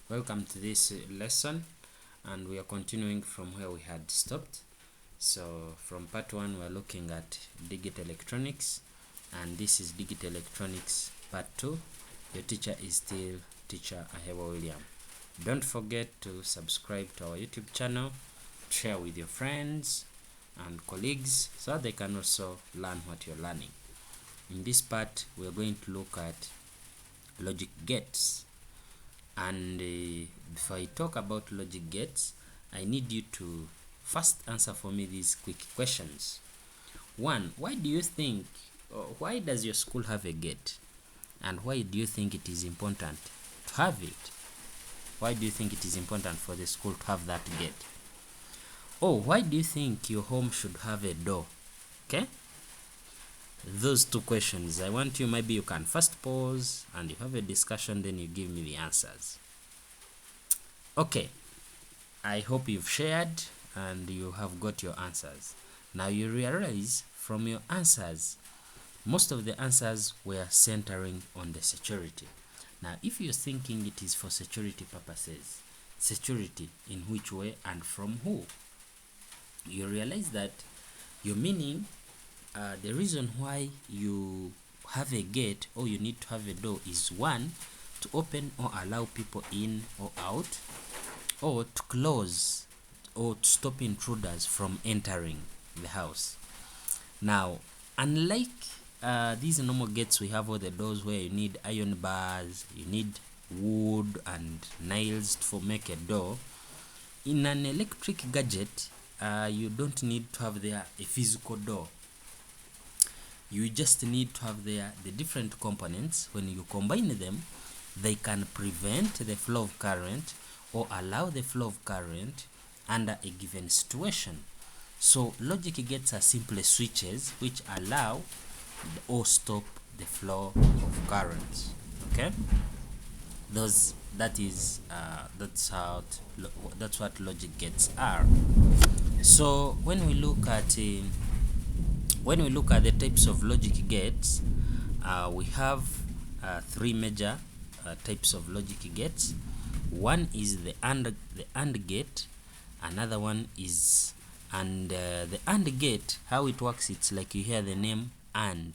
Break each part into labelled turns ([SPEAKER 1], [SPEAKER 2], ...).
[SPEAKER 1] Welcome to this lesson, and we are continuing from where we had stopped. So from part 1 we're looking at digital electronics, and this is digital electronics part 2. Your teacher is still teacher Ahewa William. Don't forget to subscribe to our YouTube channel, share with your friends and colleagues so that they can also learn what you're learning. In this part we're going to look at logic gates. And before I talk about logic gates, I need you to first answer for me these quick questions. 1. Why does your school have a gate? And why do you think it is important to have it? Why do you think it is important for the school to have that gate? Why do you think your home should have a door? Okay? Those 2 questions. I want you, maybe you can first pause and you have a discussion, then you give me the answers. Okay, I hope you've shared and you have got your answers. Now you realize from your answers, most of the answers were centering on the security. Now if you're thinking it is for security purposes, security in which way and from who? You realize that your meaning, the reason why you have a gate or you need to have a door is 1, to open or allow people in or out, or to close or to stop intruders from entering the house. Now, unlike these normal gates, we have all the doors where you need iron bars, you need wood and nails to make a door. In an electric gadget, you don't need to have there a physical door. You just need to have there the different components. When you combine them, they can prevent the flow of current or allow the flow of current under a given situation. So logic gates are simply switches which allow or stop the flow of current. Okay, that's what logic gates are. So when we look at the types of logic gates, we have 3 major types of logic gates. One is the AND gate, another one is, and the AND gate, how it works, it's like you hear the name and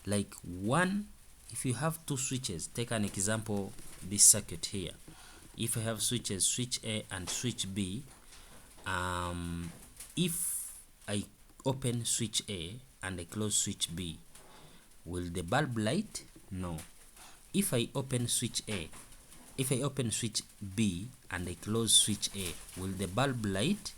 [SPEAKER 1] like one, if you have 2 switches, take an example, this circuit here. If I have switches, switch A and switch B, if I open switch A and I close switch B, will the bulb light? No. If I open switch B and I close switch A, will the bulb light?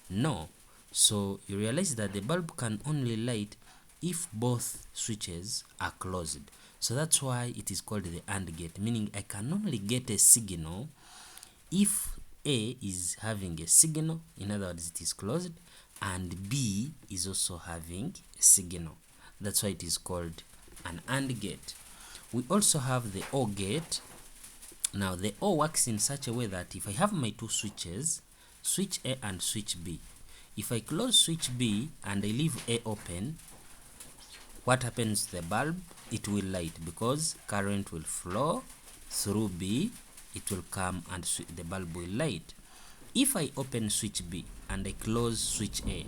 [SPEAKER 1] No. So you realize that the bulb can only light if both switches are closed. So that's why it is called the AND gate, meaning I can only get a signal if A is having a signal, in other words it is closed, and B is also having a signal. That's why it is called an AND gate. We also have the OR gate. Now the OR works in such a way that if I have my 2 switches, switch A and switch B, if I close switch B and I leave A open, what happens to the bulb? It will light because current will flow through B, it will come and the bulb will light. If I open switch B and I close switch A,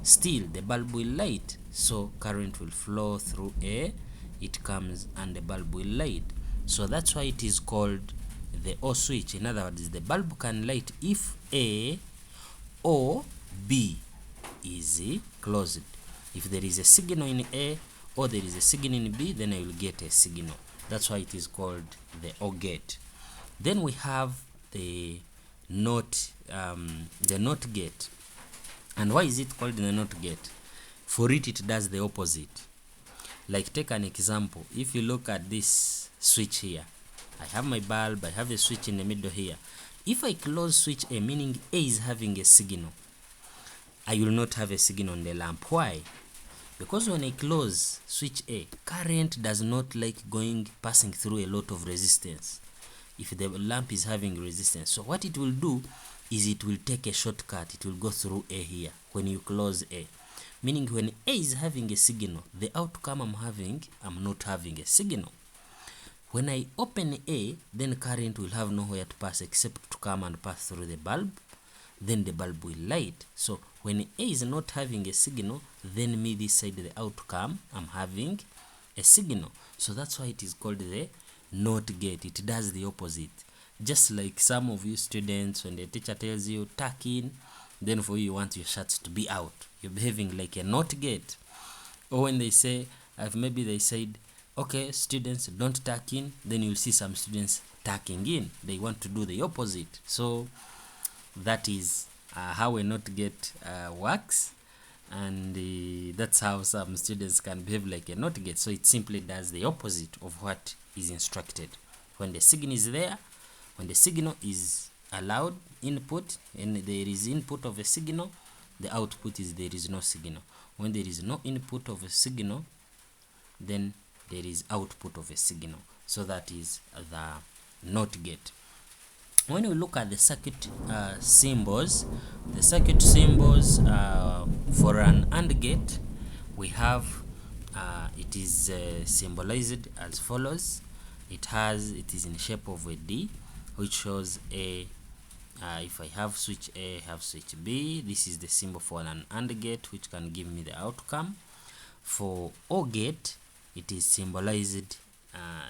[SPEAKER 1] still the bulb will light, so current will flow through A, it comes and the bulb will light. So that's why it is called the OR switch. In other words, the bulb can light if A or B is closed. If there is a signal in A or there is a signal in B, then I will get a signal. That's why it is called the OR gate. Then we have the NOT gate. And why is it called the NOT gate? For it does the opposite. Like take an example. If you look at this switch here, I have my bulb, I have a switch in the middle here. If I close switch A, meaning A is having a signal, I will not have a signal on the lamp. Why? Because when I close switch A, current does not like passing through a lot of resistance if the lamp is having resistance. So what it will do is it will take a shortcut. It will go through A here when you close A. Meaning when A is having a signal, the outcome I'm not having a signal. When I open A, then current will have nowhere to pass except to come and pass through the bulb. Then the bulb will light. So when A is not having a signal, then me this side, the outcome, I'm having a signal. So that's why it is called the NOT gate. It does the opposite. Just like some of you students, when the teacher tells you tuck in, then for you want your shirts to be out. You're behaving like a NOT gate. Or when they say, maybe they said, okay, students, don't tuck in, then you'll see some students tucking in. They want to do the opposite. So that is how a NOT gate works, and that's how some students can behave like a NOT gate. So it simply does the opposite of what is instructed. When the signal is there, when the signal is allowed input and there is input of a signal, the output is there is no signal. When there is no input of a signal, then there is output of a signal. So that is the NOT gate. When we look at the circuit symbols, the circuit symbols for an AND gate, we have it is symbolized as follows. It is in shape of a D, which shows a if I have switch A, I have switch B. This is the symbol for an AND gate, which can give me the outcome. For OR gate, it is symbolized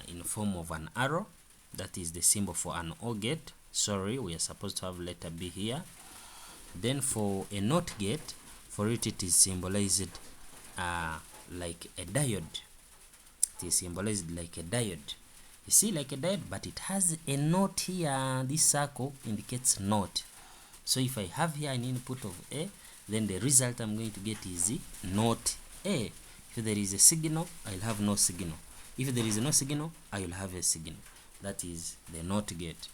[SPEAKER 1] in the form of an arrow. That is the symbol for an OR gate. Sorry, we are supposed to have letter B here. Then for a NOT gate, for it is symbolized like a diode. It is symbolized like a diode. You see, like a diode, but it has a NOT here. This circle indicates NOT. So if I have here an input of A, then the result I'm going to get is NOT A. If there is a signal, I'll have no signal. If there is no signal, I will have a signal. That is the NOT gate.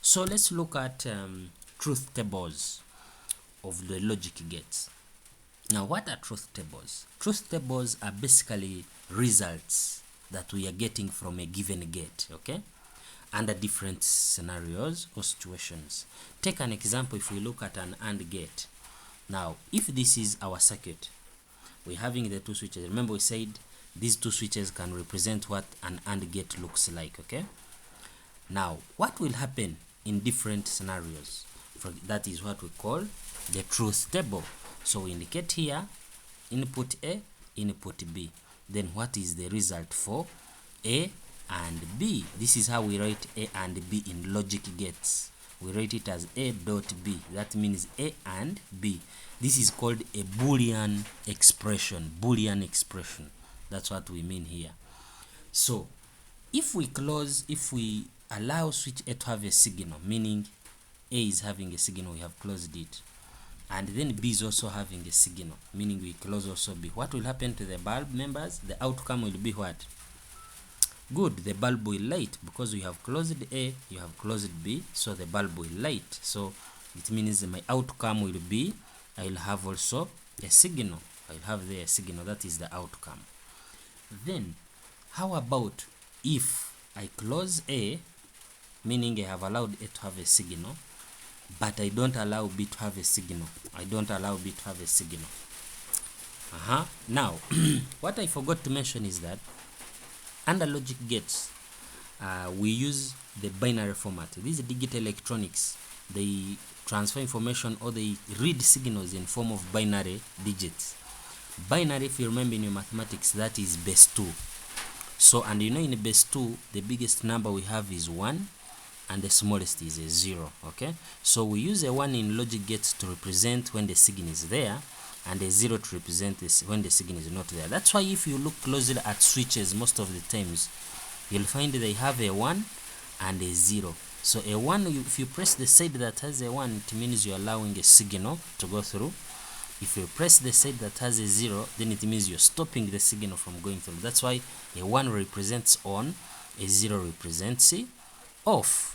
[SPEAKER 1] So let's look at truth tables of the logic gates. Now, what are truth tables? Truth tables are basically results that we are getting from a given gate, okay, under different scenarios or situations. Take an example. If we look at an AND gate, now if this is our circuit, we're having the two switches. Remember we said these two switches can represent what an AND gate looks like, okay? Now what will happen in different scenarios? That is what we call the truth table. So we indicate here input A, input B. Then what is the result for A and B? This is how we write A and B in logic gates. We write it as A dot B. That means A and B. This is called a Boolean expression. Boolean expression. That's what we mean here. So if we allow switch A to have a signal, meaning A is having a signal, we have closed it. And then B is also having a signal, meaning we close also B. What will happen to the bulb, members? The outcome will be what? Good, the bulb will light, because we have closed A, you have closed B, so the bulb will light. So it means my outcome will be, I will have also a signal. I will have there a signal. That is the outcome. Then, how about if I close A, meaning I have allowed A to have a signal, but I don't allow B to have a signal. I don't allow B to have a signal. Now, what I forgot to mention is that under logic gates, we use the binary format. These digital electronics, they transfer information or they read signals in form of binary digits. Binary, if you remember in your mathematics, that is base 2. So, and you know in base 2, the biggest number we have is 1. And the smallest is a 0, okay? So we use a 1 in logic gates to represent when the signal is there, and a 0 to represent this when the signal is not there. That's why if you look closely at switches, most of the times, you'll find they have a 1 and a 0. So a 1, if you press the side that has a 1, it means you're allowing a signal to go through. If you press the side that has a 0, then it means you're stopping the signal from going through. That's why a 1 represents on, a 0 represents off.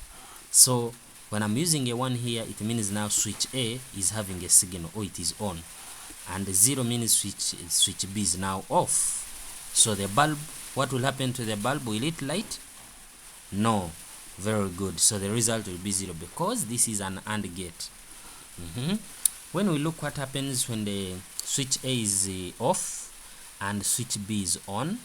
[SPEAKER 1] So when I'm using a 1 here, it means now switch A is having a signal, or it is on. And the 0 means switch B is now off. So the bulb, what will happen to the bulb? Will it light? No. Very good. So the result will be 0 because this is an AND gate. When we look what happens when the switch A is off and switch B is on,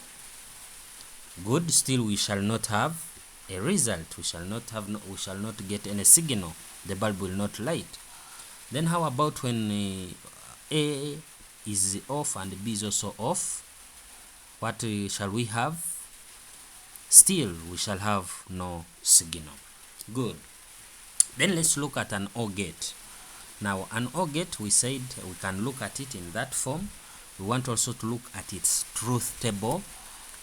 [SPEAKER 1] good, still we shall not have a result. We shall not get any signal. The bulb will not light. Then how about when A is off and B is also off? What shall we have? Still we shall have no signal. Good. Then let's look at an OR gate. Now an OR gate, we said we can look at it in that form. We want also to look at its truth table,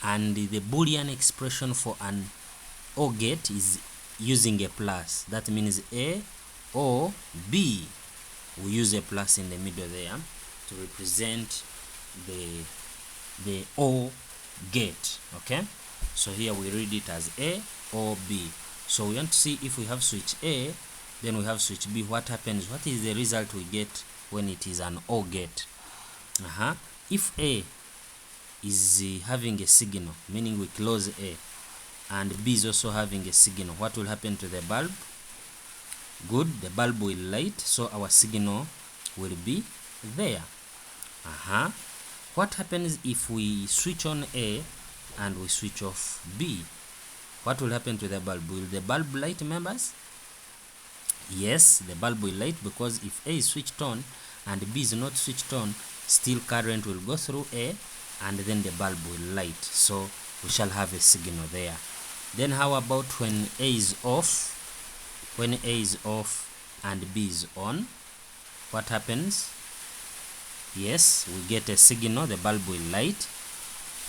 [SPEAKER 1] and the Boolean expression for an OR gate is using a plus. That means A or B. We use a plus in the middle there to represent the OR gate. Okay, so here we read it as A or B. So we want to see if we have switch A, then we have switch B, what happens? What is the result we get when it is an OR gate? If A is having a signal, meaning we close A, and B is also having a signal, what will happen to the bulb? Good, the bulb will light, so our signal will be there. What happens if we switch on A and we switch off B? What will happen to the bulb? Will the bulb light, members? Yes, the bulb will light, because if A is switched on and B is not switched on, still current will go through A and then the bulb will light. So we shall have a signal there. Then how about when A is off? When A is off and B is on, what happens? Yes, we get a signal, the bulb will light,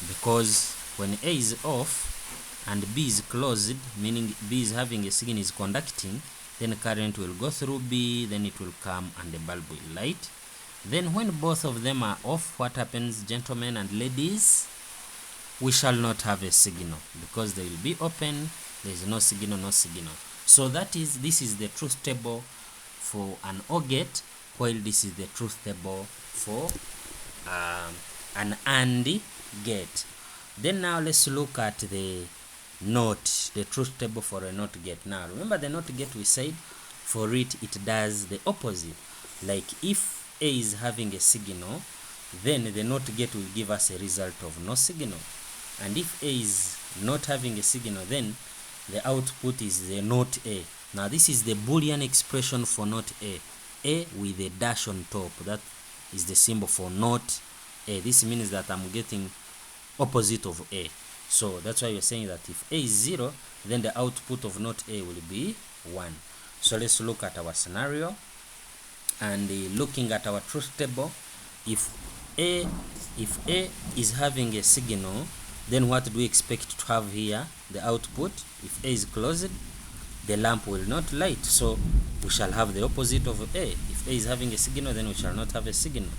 [SPEAKER 1] because when A is off and B is closed, meaning B is having a signal, is conducting, then current will go through B, then it will come and the bulb will light. Then when both of them are off, what happens, gentlemen and ladies? We shall not have a signal, because they will be open, there is no signal, no signal. So this is the truth table for an OR gate, while this is the truth table for an AND gate. Then now let's look at the NOT, the truth table for a NOT gate. Now remember the NOT gate, we said for it does the opposite. Like if A is having a signal, then the NOT gate will give us a result of no signal. And if A is not having a signal, then the output is the not A. Now this is the Boolean expression for not A. A with a dash on top. That is the symbol for not A. This means that I'm getting opposite of A. So that's why we're saying that if A is 0, then the output of not A will be 1. So let's look at our scenario. And looking at our truth table, if A is having a signal, then what do we expect to have here? The output. If A is closed, the lamp will not light, so we shall have the opposite of A. If A is having a signal, then we shall not have a signal.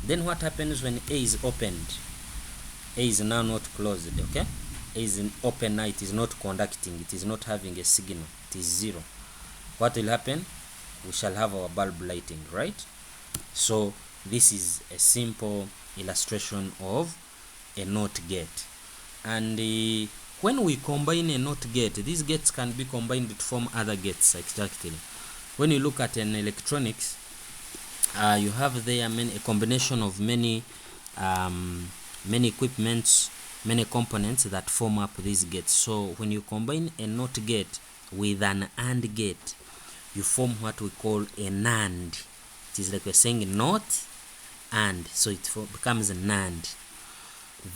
[SPEAKER 1] Then what happens when A is opened? A is now not closed, okay? A is in open now, it is not conducting, it is not having a signal, it is 0. What will happen? We shall have our bulb lighting, right? So this is a simple illustration of a NOT gate. And when we combine a NOT gate, these gates can be combined to form other gates exactly. When you look at an electronics, you have there a combination of many equipments, many components that form up these gates. So when you combine a NOT gate with an AND gate, you form what we call a NAND. It is like we're saying NOT AND, so it becomes a NAND.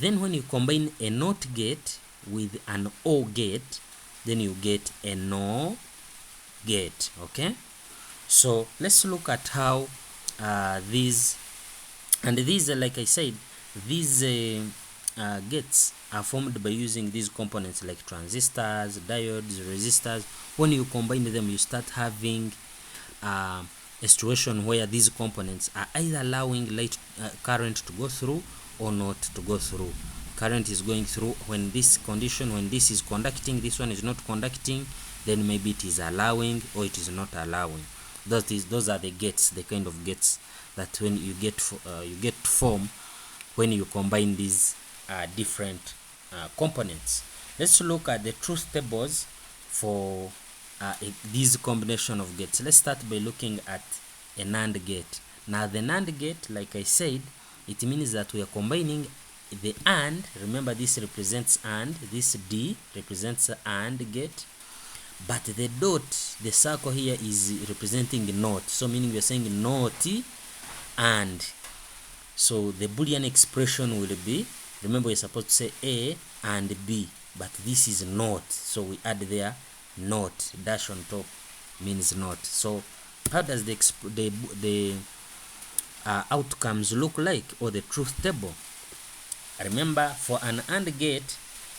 [SPEAKER 1] Then when you combine a NOT gate with an OR gate, then you get a NOR gate. Okay, so let's look at how these like I said, these gates are formed by using these components like transistors, diodes, resistors. When you combine them, you start having a situation where these components are either allowing current to go through or not to go through. Current is going through when this condition, when this is conducting, this one is not conducting, then maybe it is allowing or it is not allowing. Those are the gates, the kind of gates that when you get to form when you combine these different components. Let's look at the truth tables for this combination of gates. Let's start by looking at a NAND gate. Now the NAND gate, like I said, it means that we are combining the AND. Remember, this represents AND, this D represents the AND gate, but the dot, the circle here is representing not, so meaning we're saying not and. So the Boolean expression will be, remember we're supposed to say A and B, but this is not, so we add there not, dash on top means not. So how does the outcomes look like, or the truth table? Remember, for an AND gate,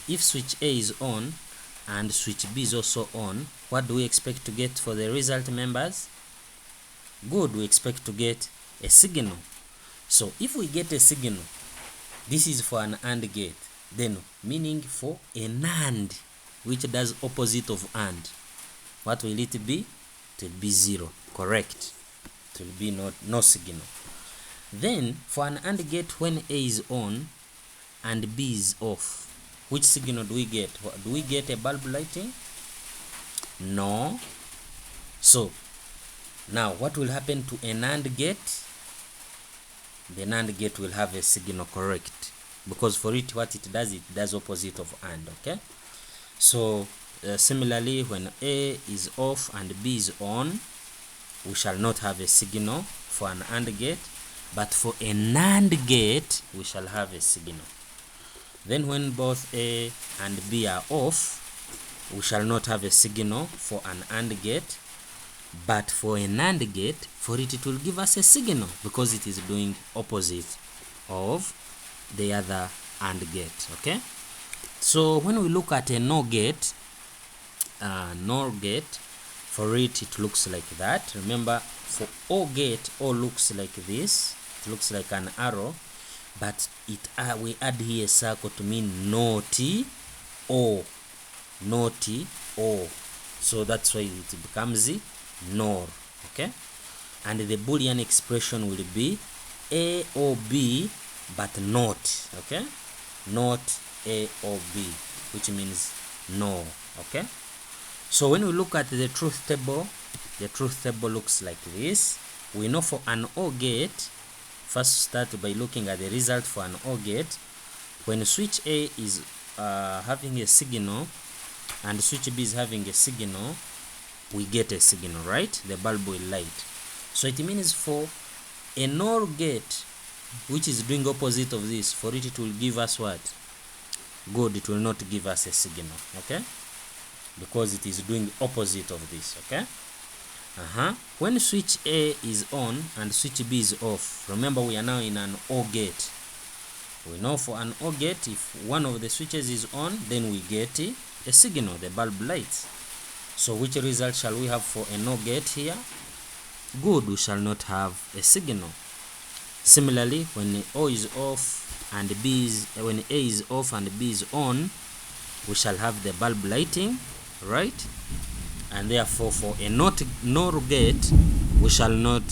[SPEAKER 1] if switch A is on and switch B is also on, what do we expect to get for the result, members? Good, we expect to get a signal. So if we get a signal, this is for an AND gate, then meaning for a NAND, which does opposite of AND, what will it be? It will be 0, correct. It will be no signal. Then for an AND gate, when A is on and B is off, which signal do we get? Do we get a bulb lighting? No. So now what will happen to a NAND gate? The NAND gate will have a signal, correct, because for it, what it does opposite of AND, okay? So similarly, when A is off and B is on, we shall not have a signal for an AND gate, but for a NAND gate, we shall have a signal. Then when both A and B are off, we shall not have a signal for an AND gate, but for a NAND gate, for it will give us a signal because it is doing opposite of the other AND gate, okay? So when we look at a NOR gate, for it looks like that. Remember, for OR gate, O looks like this. It looks like an arrow, but we add here a circle to mean not O, not O. So that's why it becomes NOR, okay? And the Boolean expression will be A or B, but not, okay? Not A or B, which means no, okay? So when we look at the truth table looks like this. We know for an OR gate, first start by looking at the result for an OR gate. When switch A is having a signal and switch B is having a signal, we get a signal, right? The bulb will light. So it means for a NOR gate, which is doing opposite of this, for it will give us what? Good, it will not give us a signal, okay? Because it is doing opposite of this, okay? When switch A is on and switch B is off, remember we are now in an OR gate. We know for an OR gate, if one of the switches is on, then we get a signal, the bulb lights. So which result shall we have for a NOR gate here? Good, we shall not have a signal. Similarly, when O is off and when A is off and B is on, we shall have the bulb lighting, right? And therefore for a NOR gate, we shall not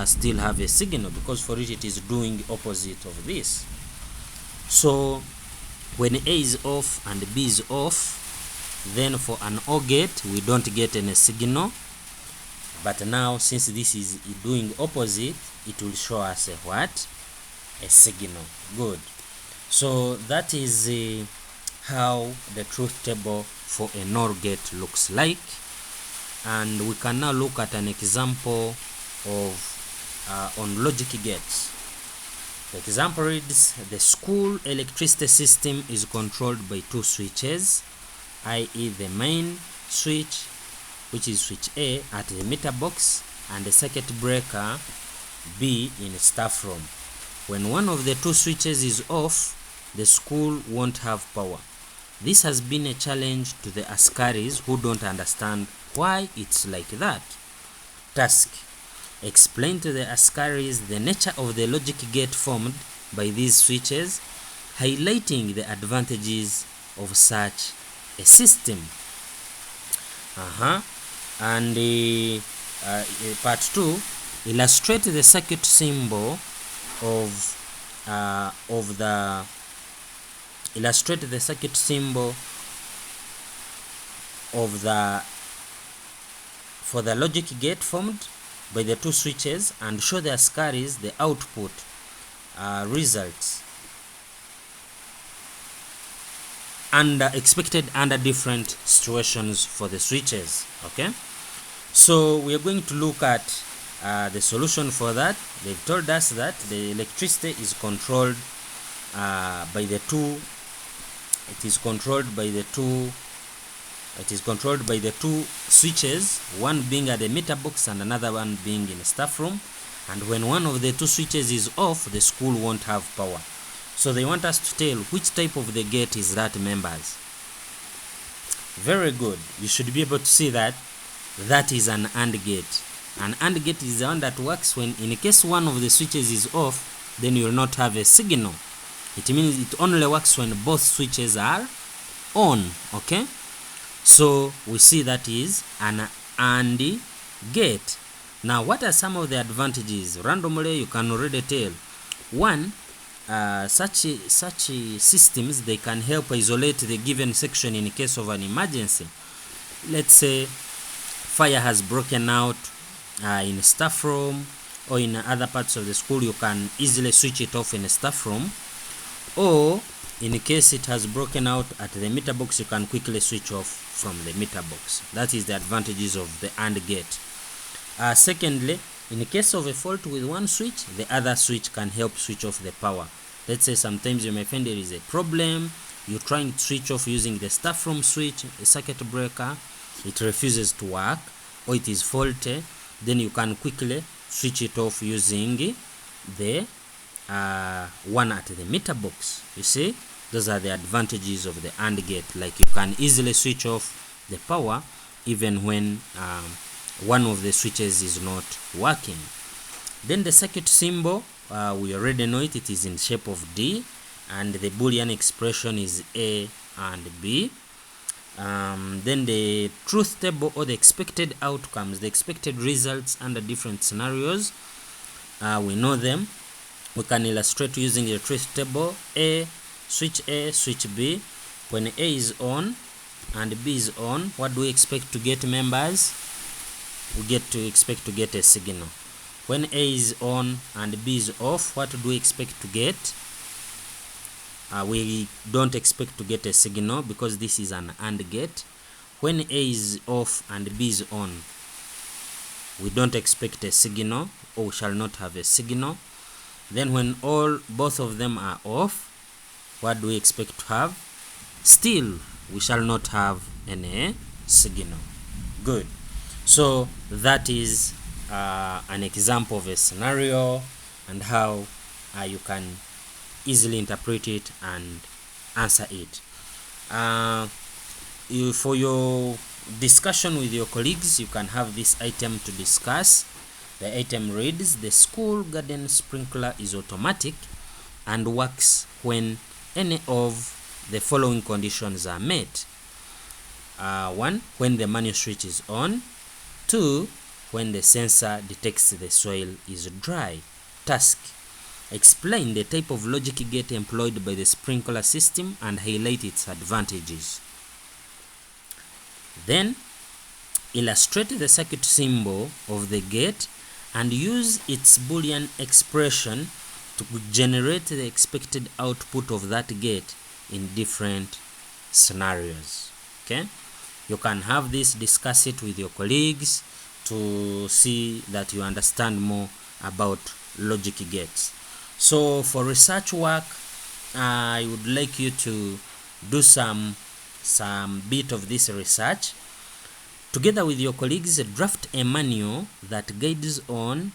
[SPEAKER 1] still have a signal, because for it is doing opposite of this. So when A is off and B is off, then for an OR gate, we don't get any signal. But now, since this is doing opposite, it will show us a what? A signal. Good. So that is how the truth table for a NOR gate looks like. And we can now look at an example of on logic gates. The example reads, the school electricity system is controlled by two switches, i.e. the main switch, which is switch A at the meter box, and the circuit breaker B in staff room. When one of the two switches is off, the school won't have power. This has been a challenge to the Askaris who don't understand why it's like that. Task: explain to the Askaris the nature of the logic gate formed by these switches, highlighting the advantages of such a system. And part 2, illustrate the circuit symbol for the logic gate formed by the two switches, and show the Askaris the output results. expected under different situations for the switches. Okay, so we are going to look at the solution for that. They've told us that the electricity is controlled by the two. It is controlled by the two switches, one being at the meter box and another one being in a staff room. And when one of the two switches is off, the school won't have power. So they want us to tell which type of the gate is that, members. Very good. You should be able to see that that is an AND gate. An AND gate is the one that works when, in case one of the switches is off, then you will not have a signal. It means it only works when both switches are on. Okay, so we see that is an AND gate. Now, what are some of the advantages? Randomly, you can already tell. One, such systems, they can help isolate the given section in case of an emergency. Let's say fire has broken out in a staff room or in other parts of the school. You can easily switch it off in a staff room, or in case it has broken out at the meter box, you can quickly switch off from the meter box. That is the advantages of the AND gate. Secondly, in case of a fault with one switch, the other switch can help switch off the power. Let's say sometimes you may find there is a problem, you're trying to switch off using the staff room switch, a circuit breaker, it refuses to work, or it is faulty, then you can quickly switch it off using the one at the meter box. You see, those are the advantages of the AND gate. Like, you can easily switch off the power even when one of the switches is not working. Then the circuit symbol, we already know it is in shape of D, and the Boolean expression is A and B. Then the truth table, or the expected outcomes, the expected results under different scenarios, we know them. We can illustrate using the truth table. Switch B. When A is on and B is on, what do we expect to get, members? We expect to get a signal. When A is on and B is off, what do we expect to get? We don't expect to get a signal because this is an AND gate. When A is off and B is on, we don't expect a signal, or we shall not have a signal. Then when both of them are off, what do we expect to have? Still, we shall not have any signal. Good. So that is an example of a scenario and how you can easily interpret it and answer it. For your discussion with your colleagues, you can have this item to discuss. The item reads: the school garden sprinkler is automatic and works when any of the following conditions are met. 1, when the manual switch is on. 2, when the sensor detects the soil is dry. Task: explain the type of logic gate employed by the sprinkler system and highlight its advantages. Then, illustrate the circuit symbol of the gate and use its Boolean expression to generate the expected output of that gate in different scenarios. Okay, you can have this, discuss it with your colleagues to see that you understand more about logic gates. So for research work, I would like you to do some bit of this research. Together with your colleagues, draft a manual that guides on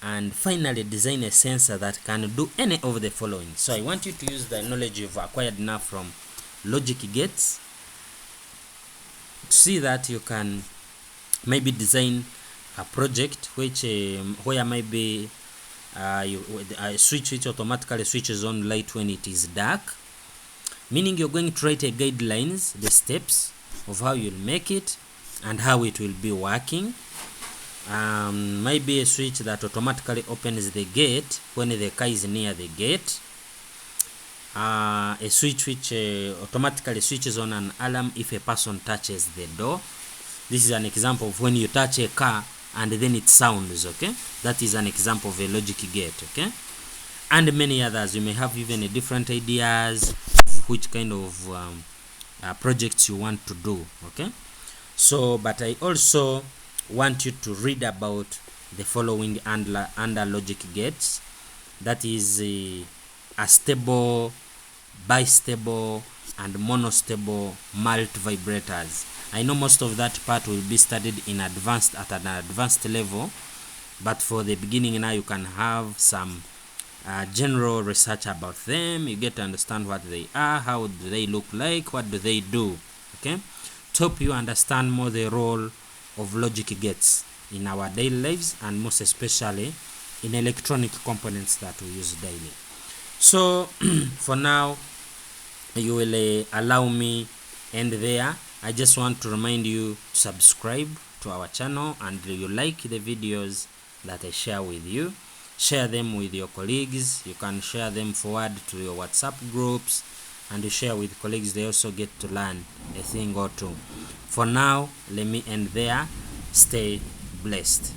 [SPEAKER 1] and finally design a sensor that can do any of the following. So I want you to use the knowledge you've acquired now from logic gates to see that you can maybe design a project where maybe a switch which automatically switches on light when it is dark, meaning you're going to write a guidelines, the steps of how you'll make it and how it will be working. Maybe a switch that automatically opens the gate when the car is near the gate. A switch which automatically switches on an alarm if a person touches the door. This is an example of when you touch a car and then it sounds. Okay, that is an example of a logic gate. Okay, and many others. You may have even different ideas of which kind of projects you want to do. Okay, so but I also want you to read about the following under logic gates, that is a stable, bistable, and monostable multivibrators. I know most of that part will be studied in advanced at an advanced level, but for the beginning now you can have some general research about them. You get to understand what they are, how do they look like, what do they do. Okay, to help you understand more the role of logic gates in our daily lives, and most especially in electronic components that we use daily. So for now, you will allow me end there. I just want to remind you to subscribe to our channel, and you like the videos that I share with you, share them with your colleagues. You can share them forward to your WhatsApp groups, and you share with colleagues. They also get to learn a thing or two. For now, let me end there. Stay blessed.